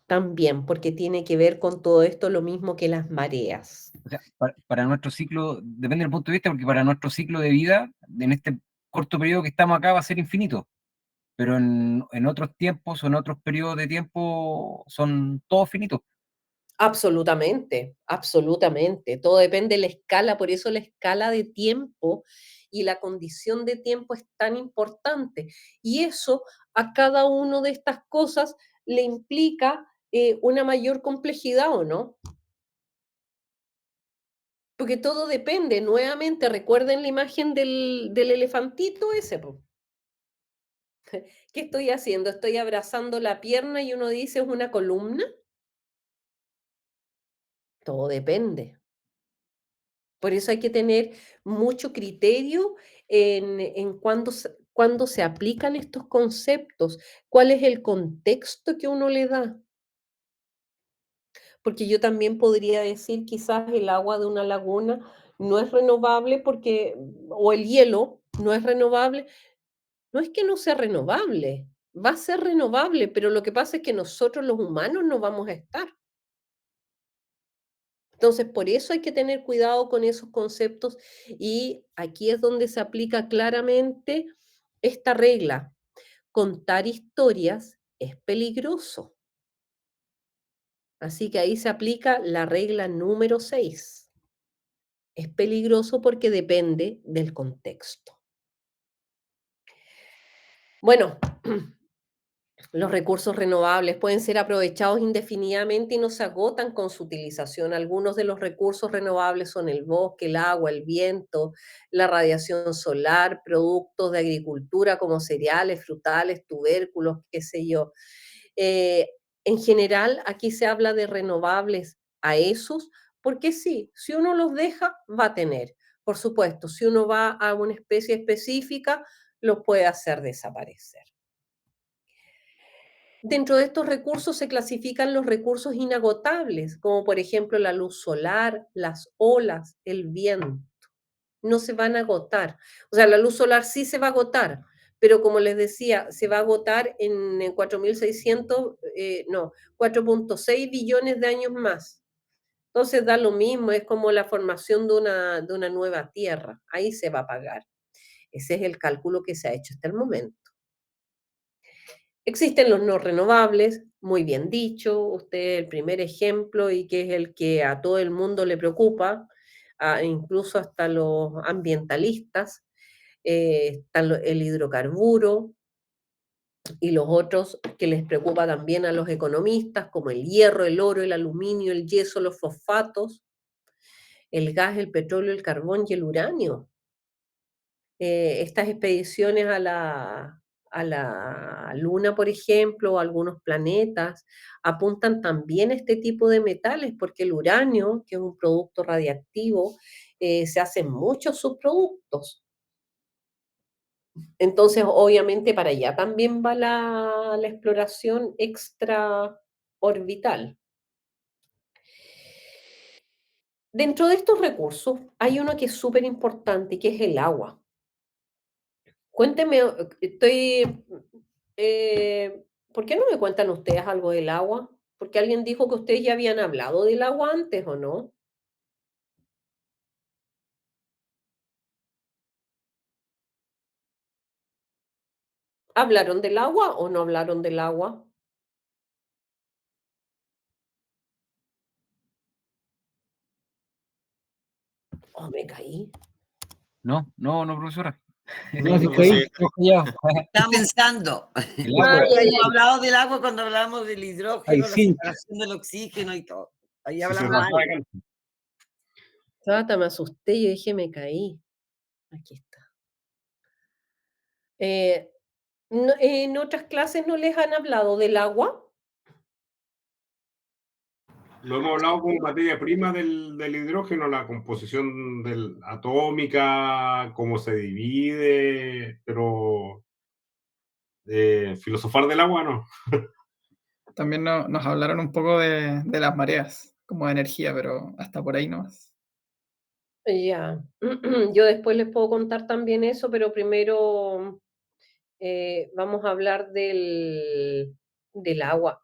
También, porque tiene que ver con todo esto lo mismo que las mareas. O sea, para nuestro ciclo, depende del punto de vista, porque para nuestro ciclo de vida, en este corto periodo que estamos acá, va a ser infinito. Pero en otros tiempos o en otros periodos de tiempo son todos finitos. Absolutamente, absolutamente. Todo depende de la escala, por eso la escala de tiempo y la condición de tiempo es tan importante. Y eso a cada una de estas cosas le implica una mayor complejidad, ¿o no? Porque todo depende, nuevamente, recuerden la imagen del elefantito ese, po. ¿Qué estoy haciendo? ¿Estoy abrazando la pierna y uno dice es una columna? Todo depende. Por eso hay que tener mucho criterio en cuándo se aplican estos conceptos, cuál es el contexto que uno le da. Porque yo también podría decir quizás el agua de una laguna no es renovable porque, o el hielo no es renovable. No es que no sea renovable, va a ser renovable, pero lo que pasa es que nosotros los humanos no vamos a estar. Entonces, por eso hay que tener cuidado con esos conceptos y aquí es donde se aplica claramente esta regla. Contar historias es peligroso. Así que ahí se aplica la regla número 6. Es peligroso porque depende del contexto. Bueno, los recursos renovables pueden ser aprovechados indefinidamente y no se agotan con su utilización. Algunos de los recursos renovables son el bosque, el agua, el viento, la radiación solar, productos de agricultura como cereales, frutales, tubérculos, qué sé yo. En general, aquí se habla de renovables a esos, porque sí, si uno los deja, va a tener. Por supuesto, si uno va a una especie específica, los puede hacer desaparecer. Dentro de estos recursos se clasifican los recursos inagotables, como por ejemplo la luz solar, las olas, el viento. No se van a agotar. O sea, la luz solar sí se va a agotar, pero como les decía, se va a agotar en 4.6 billones de años más. Entonces da lo mismo, es como la formación de una nueva Tierra. Ahí se va a pagar. Ese es el cálculo que se ha hecho hasta el momento. Existen los no renovables, muy bien dicho, usted el primer ejemplo y que es el que a todo el mundo le preocupa, incluso hasta los ambientalistas, están el hidrocarburo y los otros que les preocupa también a los economistas, como el hierro, el oro, el aluminio, el yeso, los fosfatos, el gas, el petróleo, el carbón y el uranio. Estas expediciones a la Luna, por ejemplo, o algunos planetas, apuntan también a este tipo de metales, porque el uranio, que es un producto radiactivo, se hacen muchos subproductos. Entonces, obviamente, para allá también va la exploración extraorbital. Dentro de estos recursos hay uno que es súper importante, que es el agua. Cuénteme, ¿por qué no me cuentan ustedes algo del agua? Porque alguien dijo que ustedes ya habían hablado del agua antes, ¿o no? ¿Hablaron del agua o no hablaron del agua? Oh, me caí. No, profesora. No, sí, No, está ahí. Estaba pensando. El agua. ya, Hemos ya. hablado del agua cuando hablamos del Hay hidrógeno, la zinc. separación del oxígeno y todo. Ahí sí, hablamos algo. Tata, me asusté, yo dije: "Me caí". Aquí está. ¿En otras clases no les han hablado del agua? Lo hemos hablado como materia prima del hidrógeno, la composición atómica, cómo se divide, pero filosofar del agua no. También nos hablaron un poco de las mareas, como de energía, pero hasta por ahí nomás. Ya. Yo después les puedo contar también eso, pero primero vamos a hablar del agua.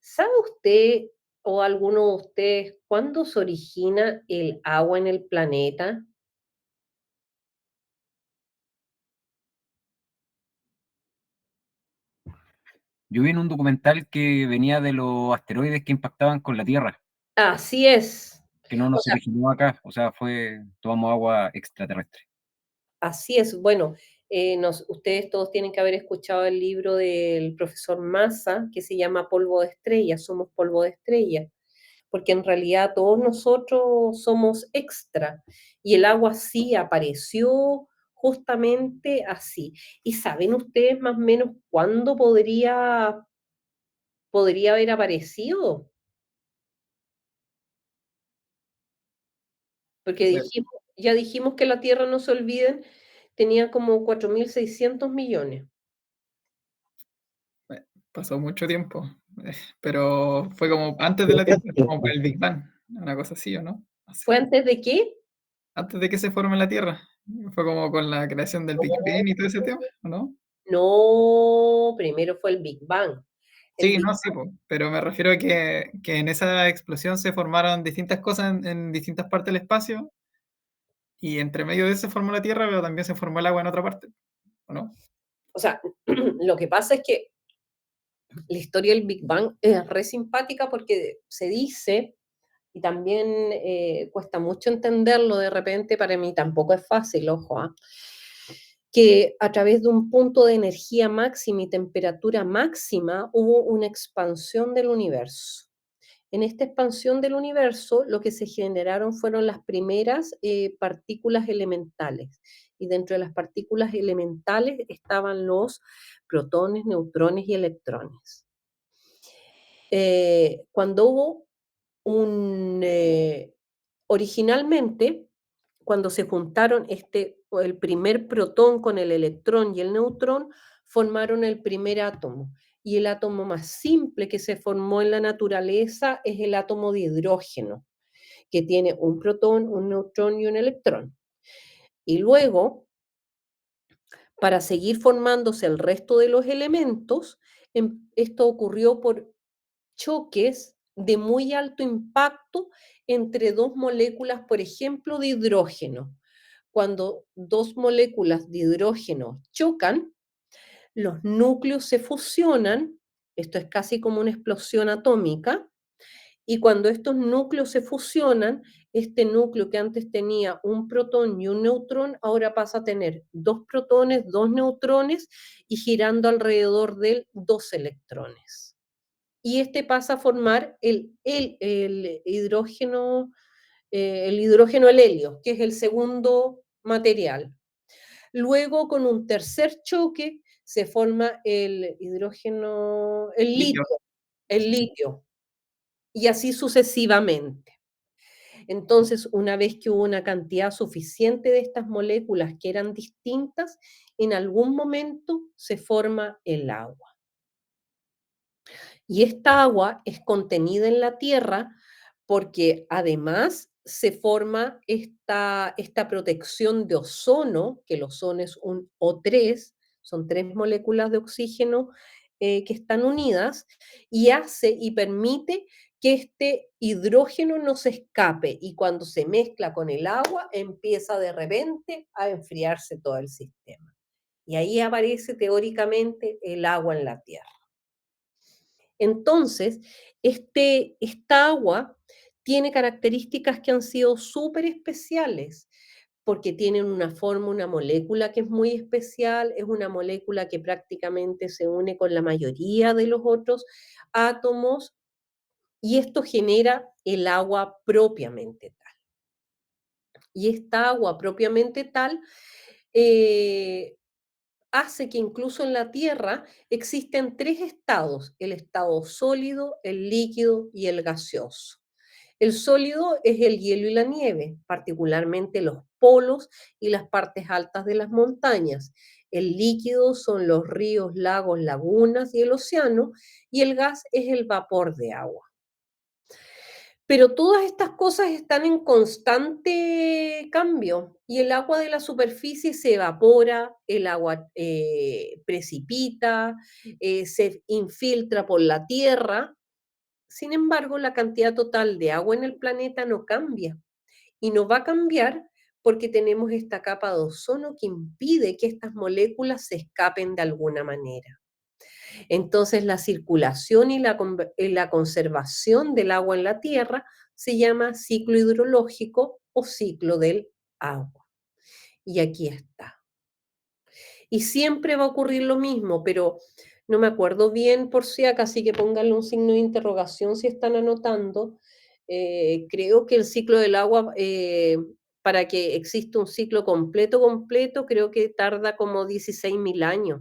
¿Sabe usted o alguno de ustedes cuándo se origina el agua en el planeta? Yo vi en un documental que venía de los asteroides que impactaban con la Tierra, Así es. que no O nos sea, originó acá, o sea, tomamos agua extraterrestre. así es. Bueno, ustedes todos tienen que haber escuchado el libro del profesor Massa que se llama Polvo de estrella, somos polvo de estrella, porque en realidad todos nosotros somos extra y el agua sí apareció justamente así. ¿Y saben ustedes más o menos cuándo podría haber aparecido? Porque ya dijimos que la Tierra, no se olviden, tenía como 4.600 millones. Pasó mucho tiempo, pero fue como antes de la Tierra, como por el Big Bang, una cosa así, ¿o no? No sé. ¿Fue antes de qué? Antes de que se forme la Tierra. Fue como con la creación del Big Bang y todo ese tema, ¿o no? No, primero fue el Big Bang. El Sí, Big no, sí, po, pero me refiero a que en esa explosión se formaron distintas cosas en distintas partes del espacio y entre medio de eso se formó la Tierra, pero también se formó el agua en otra parte, ¿o no? O sea, lo que pasa es que la historia del Big Bang es re simpática porque se dice, y también cuesta mucho entenderlo de repente, para mí tampoco es fácil, ojo, que a través de un punto de energía máxima y temperatura máxima hubo una expansión del universo. En esta expansión del universo, lo que se generaron fueron las primeras partículas elementales. Y dentro de las partículas elementales estaban los protones, neutrones y electrones. Cuando hubo originalmente, cuando se juntaron el primer protón con el electrón y el neutrón, formaron el primer átomo. Y el átomo más simple que se formó en la naturaleza es el átomo de hidrógeno, que tiene un protón, un neutrón y un electrón. Y luego, para seguir formándose el resto de los elementos, esto ocurrió por choques de muy alto impacto entre dos moléculas, por ejemplo, de hidrógeno. Cuando dos moléculas de hidrógeno chocan, los núcleos se fusionan, esto es casi como una explosión atómica, y cuando estos núcleos se fusionan, este núcleo que antes tenía un protón y un neutrón, ahora pasa a tener dos protones, dos neutrones y girando alrededor de él dos electrones. Y este pasa a formar el hidrógeno, el helio, que es el segundo material. Luego, con un tercer choque, se forma el hidrógeno, Litio. el litio, y así sucesivamente. Entonces, una vez que hubo una cantidad suficiente de estas moléculas que eran distintas, en algún momento se forma el agua. Y esta agua es contenida en la tierra porque además se forma esta protección de ozono, que el ozono es un O3, son tres moléculas de oxígeno que están unidas, y hace y permite que este hidrógeno no se escape y cuando se mezcla con el agua empieza de repente a enfriarse todo el sistema. Y ahí aparece teóricamente el agua en la Tierra. Entonces, esta agua tiene características que han sido súper especiales, porque tienen una forma, una molécula que es muy especial, es una molécula que prácticamente se une con la mayoría de los otros átomos, y esto genera el agua propiamente tal. Y esta agua propiamente tal hace que incluso en la Tierra existen tres estados: el estado sólido, el líquido y el gaseoso. El sólido es el hielo y la nieve, particularmente los polos y las partes altas de las montañas. El líquido son los ríos, lagos, lagunas y el océano, y el gas es el vapor de agua. Pero todas estas cosas están en constante cambio y el agua de la superficie se evapora, el agua precipita, se infiltra por la tierra. Sin embargo, la cantidad total de agua en el planeta no cambia y no va a cambiar porque tenemos esta capa de ozono que impide que estas moléculas se escapen de alguna manera. Entonces, la circulación y la conservación del agua en la Tierra se llama ciclo hidrológico o ciclo del agua. Y aquí está. Y siempre va a ocurrir lo mismo, pero no me acuerdo bien por si acaso, así que pónganle un signo de interrogación si están anotando. Creo que el ciclo del agua, para que exista un ciclo completo, creo que tarda como 16.000 años.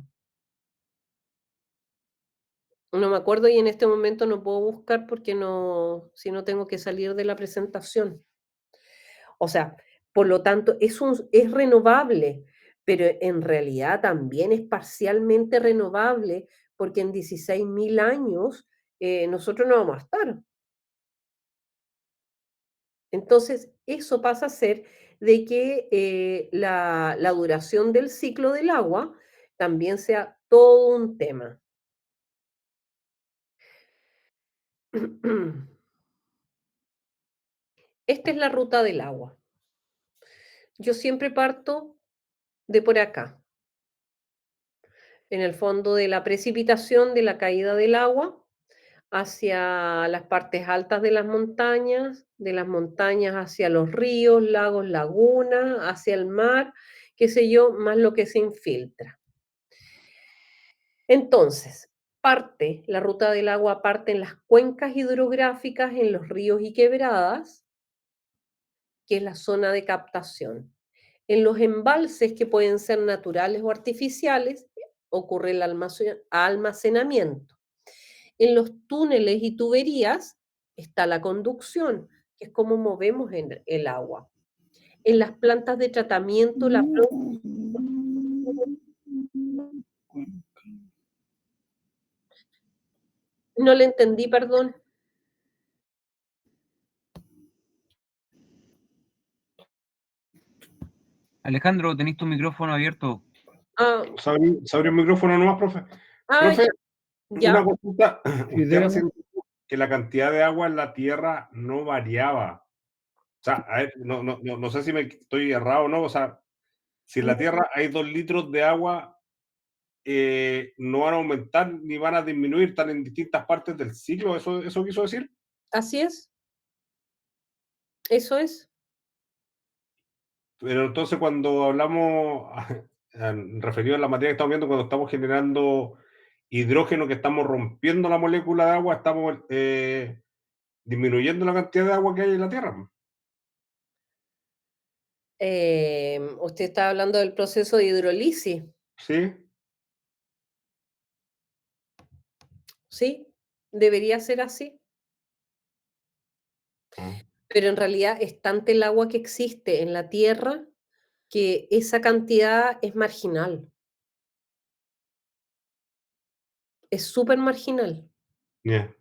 No me acuerdo y en este momento no puedo buscar porque no, si no tengo que salir de la presentación. O sea, por lo tanto, es renovable, pero en realidad también es parcialmente renovable porque en 16.000 años nosotros no vamos a estar. Entonces, eso pasa a ser de que la duración del ciclo del agua también sea todo un tema. Esta es la ruta del agua. Yo siempre parto de por acá, en el fondo de la precipitación, de la caída del agua, hacia las partes altas de las montañas hacia los ríos, lagos, lagunas, hacia el mar, qué sé yo, más lo que se infiltra. Entonces, la ruta del agua parte en las cuencas hidrográficas, en los ríos y quebradas, que es la zona de captación. En los embalses, que pueden ser naturales o artificiales, ocurre el almacenamiento. En los túneles y tuberías está la conducción, que es como movemos el agua. En las plantas de tratamiento, no le entendí, perdón. Alejandro, tenés tu micrófono abierto. Ah, Se abrió el micrófono nomás, profe. ah, Profe, ya. una consulta. Sí, Usted recién dijo que la cantidad de agua en la Tierra no variaba. O sea, a ver, no sé si me estoy errado o no. O sea, si en la Tierra hay 2 litros de agua, no van a aumentar ni van a disminuir, están en distintas partes del ciclo. ¿Eso quiso decir? Así es. Eso es. Pero entonces cuando hablamos, referido a la materia que estamos viendo, cuando estamos generando hidrógeno, que estamos rompiendo la molécula de agua, estamos disminuyendo la cantidad de agua que hay en la Tierra. Usted está hablando del proceso de hidrólisis, ¿Sí? ¿sí? Debería ser así. Pero en realidad es tanta el agua que existe en la Tierra que esa cantidad es marginal. Es súper marginal. Yeah.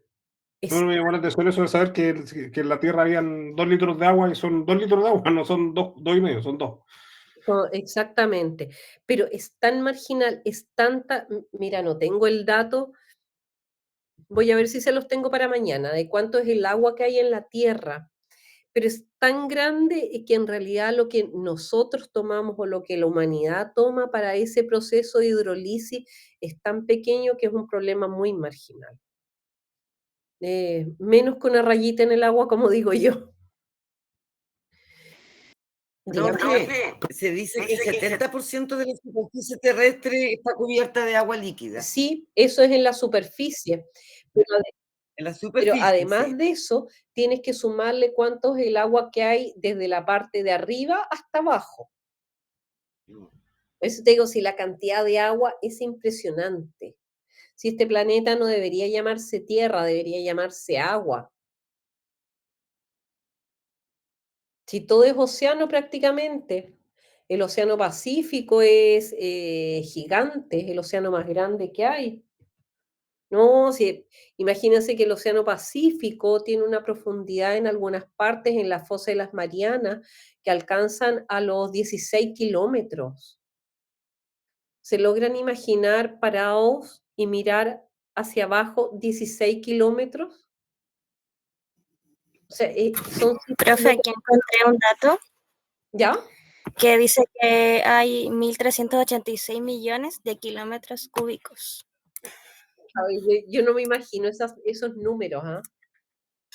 Es, No me llamó la atención eso de saber que en la Tierra habían 2 litros de agua y son 2 litros de agua, no son 2,5, son 2. exactamente. Pero es tan marginal, es tanta. Mira, no tengo el dato. Voy a ver si se los tengo para mañana, de cuánto es el agua que hay en la Tierra. Pero es tan grande que en realidad lo que nosotros tomamos o lo que la humanidad toma para ese proceso de hidrólisis es tan pequeño que es un problema muy marginal. Menos que una rayita en el agua, como digo yo. Profe, se dice que el 70% de la superficie terrestre está cubierta de agua líquida. Sí, eso es en la superficie, pero En la Pero superficie, sí. además de eso, tienes que sumarle cuánto es el agua que hay desde la parte de arriba hasta abajo. Por eso te digo, si la cantidad de agua es impresionante. Si este planeta no debería llamarse Tierra, debería llamarse agua. Si todo es océano prácticamente. El océano Pacífico es gigante, es el océano más grande que hay. No, si, imagínense que el océano Pacífico tiene una profundidad en algunas partes, en la fosa de las Marianas, que alcanzan a los 16 kilómetros. ¿Se logran imaginar parados y mirar hacia abajo 16 kilómetros? O sea, son Profe, aquí encontré un dato ¿Ya? que dice que hay 1.386 millones de kilómetros cúbicos. Yo no me imagino esos números, ¿ah?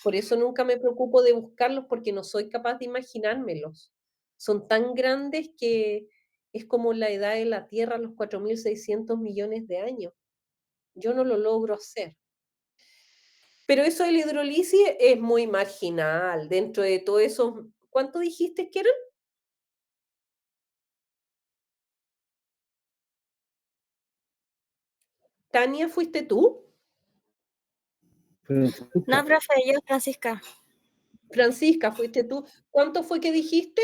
Por eso nunca me preocupo de buscarlos porque no soy capaz de imaginármelos. Son tan grandes que es como la edad de la Tierra, los 4.600 millones de años. Yo no lo logro hacer. Pero eso de la hidrólisis es muy marginal dentro de todo eso. ¿Cuánto dijiste que eran? Tania, ¿fuiste tú? No, profe, yo, Francisca. Francisca, ¿fuiste tú? ¿Cuánto fue que dijiste?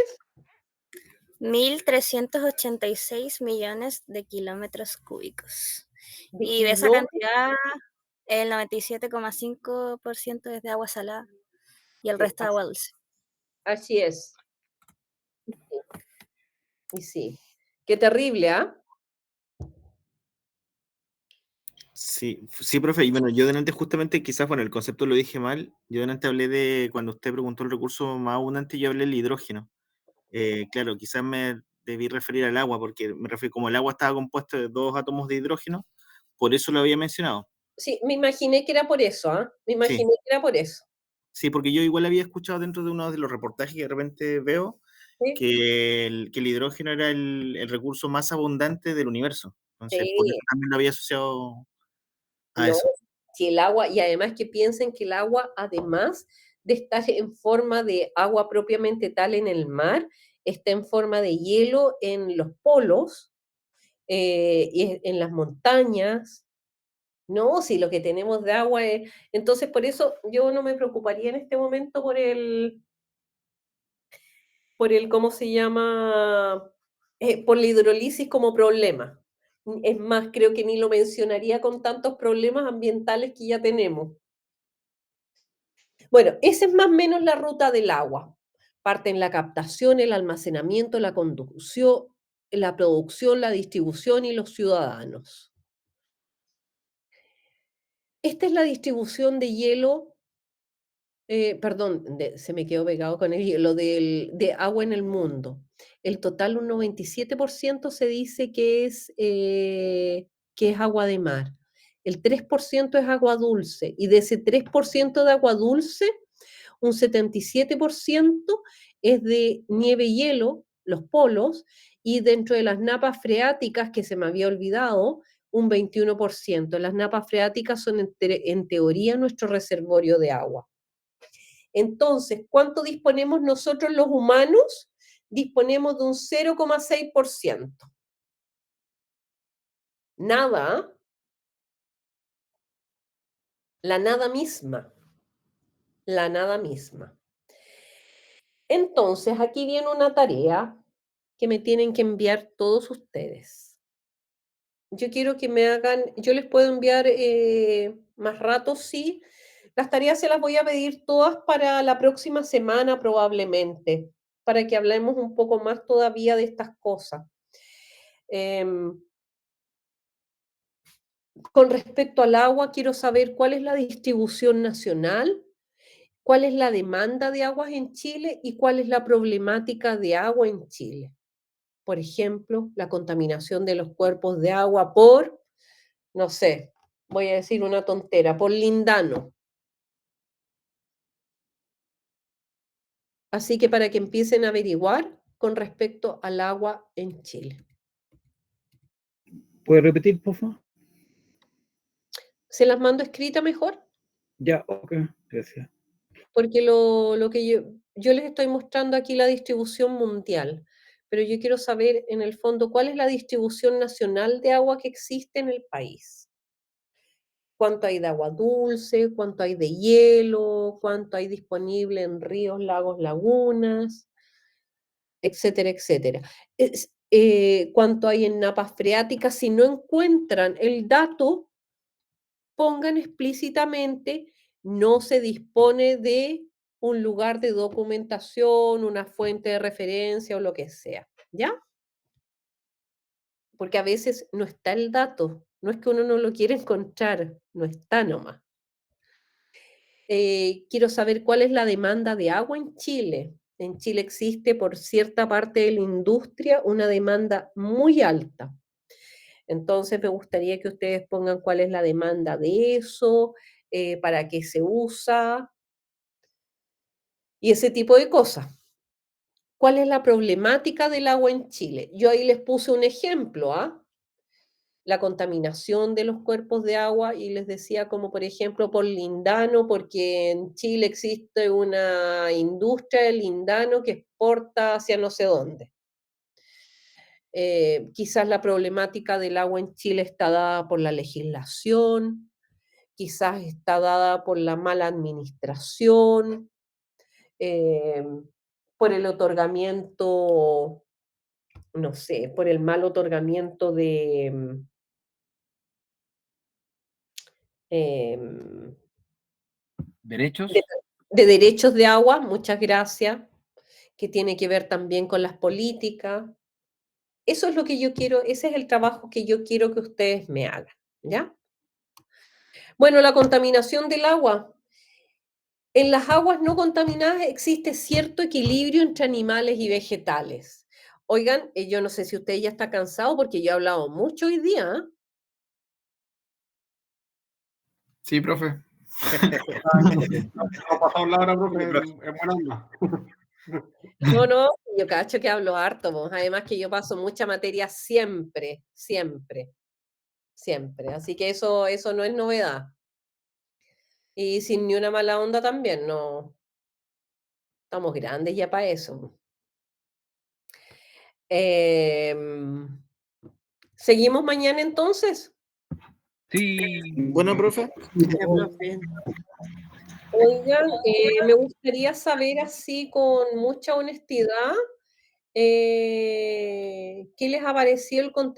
1.386 millones de kilómetros cúbicos. ¿De Y de esa kilómetros? cantidad, el 97,5% es de agua salada y el resto de agua dulce. Así es. Y sí. Qué terrible, ¿ah? Sí, sí, profe. Y bueno, yo delante justamente, quizás, bueno, el concepto lo dije mal. Yo delante hablé de, cuando usted preguntó el recurso más abundante, yo hablé del hidrógeno. Claro, quizás me debí referir al agua, porque me refiero, como el agua estaba compuesta de 2 átomos de hidrógeno, por eso lo había mencionado. Sí, me imaginé que era por eso, ¿ah? Me Sí, imaginé que era por eso. sí, porque yo igual había escuchado dentro de uno de los reportajes que de repente veo ¿Sí? que el hidrógeno era el recurso más abundante del universo. Entonces, por eso Sí, también lo había asociado a no, eso. si el agua, y además que piensen que el agua, además de estar en forma de agua propiamente tal en el mar, está en forma de hielo en los polos, y en las montañas. No, si lo que tenemos de agua es... Entonces, por eso yo no me preocuparía en este momento ¿cómo se llama? Por la hidrólisis como problema. Es más, creo que ni lo mencionaría con tantos problemas ambientales que ya tenemos. Bueno, esa es más o menos la ruta del agua. Parte en la captación, el almacenamiento, la conducción, la producción, la distribución y los ciudadanos. Esta es la distribución de hielo, perdón, se me quedó pegado con el hielo, de agua en el mundo. El total, un 97% se dice que es agua de mar. El 3% es agua dulce, y de ese 3% de agua dulce, un 77% es de nieve y hielo, los polos, y dentro de las napas freáticas, que se me había olvidado, un 21%. Las napas freáticas son en teoría nuestro reservorio de agua. Entonces, ¿cuánto disponemos nosotros los humanos? Disponemos de un 0,6%. Nada, la nada misma, la nada misma. Entonces, aquí viene una tarea que me tienen que enviar todos ustedes. Yo quiero que me hagan, yo les puedo enviar más rato, sí. Las tareas se las voy a pedir todas para la próxima semana probablemente, para que hablemos un poco más todavía de estas cosas. Con respecto al agua, quiero saber cuál es la distribución nacional, cuál es la demanda de aguas en Chile y cuál es la problemática de agua en Chile. Por ejemplo, la contaminación de los cuerpos de agua por, no sé, voy a decir una tontera, por lindano. Así que para que empiecen a averiguar con respecto al agua en Chile. ¿Puede repetir, por favor? ¿Se las mando escrita mejor? Ya, ok, gracias. Porque lo que yo les estoy mostrando aquí la distribución mundial, pero yo quiero saber en el fondo cuál es la distribución nacional de agua que existe en el país. Cuánto hay de agua dulce, cuánto hay de hielo, cuánto hay disponible en ríos, lagos, lagunas, etcétera, etcétera. Cuánto hay en napas freáticas. Si no encuentran el dato, pongan explícitamente, no se dispone de un lugar de documentación, una fuente de referencia o lo que sea, ¿ya? Porque a veces no está el dato, no es que uno no lo quiera encontrar, no está nomás. Quiero saber cuál es la demanda de agua en Chile. En Chile existe por cierta parte de la industria una demanda muy alta. Entonces me gustaría que ustedes pongan cuál es la demanda de eso, para qué se usa y ese tipo de cosas. ¿Cuál es la problemática del agua en Chile? Yo ahí les puse un ejemplo, ¿ah? La contaminación de los cuerpos de agua y les decía como por ejemplo por lindano, porque en Chile existe una industria de lindano que exporta hacia no sé dónde. Quizás la problemática del agua en Chile está dada por la legislación, quizás está dada por la mala administración, por el otorgamiento, no sé, por el mal otorgamiento de ¿Derechos? de derechos de agua, muchas gracias, que tiene que ver también con las políticas. Eso es lo que yo quiero, ese es el trabajo que yo quiero que ustedes me hagan, ¿ya? Bueno, la contaminación del agua. En las aguas no contaminadas existe cierto equilibrio entre animales y vegetales. Oigan, yo no sé si usted ya está cansado porque yo he hablado mucho hoy día, ¿eh? Sí, profe. No ha pasado la hora, profe, en buena onda. No, yo cacho que hablo harto, pues. Además que yo paso mucha materia siempre, siempre, siempre. Así que eso no es novedad. Y sin ni una mala onda también, no. Estamos grandes ya para eso. ¿Seguimos mañana entonces? Sí. Bueno, profe. Oigan, me gustaría saber así con mucha honestidad, ¿qué les ha parecido el contenido?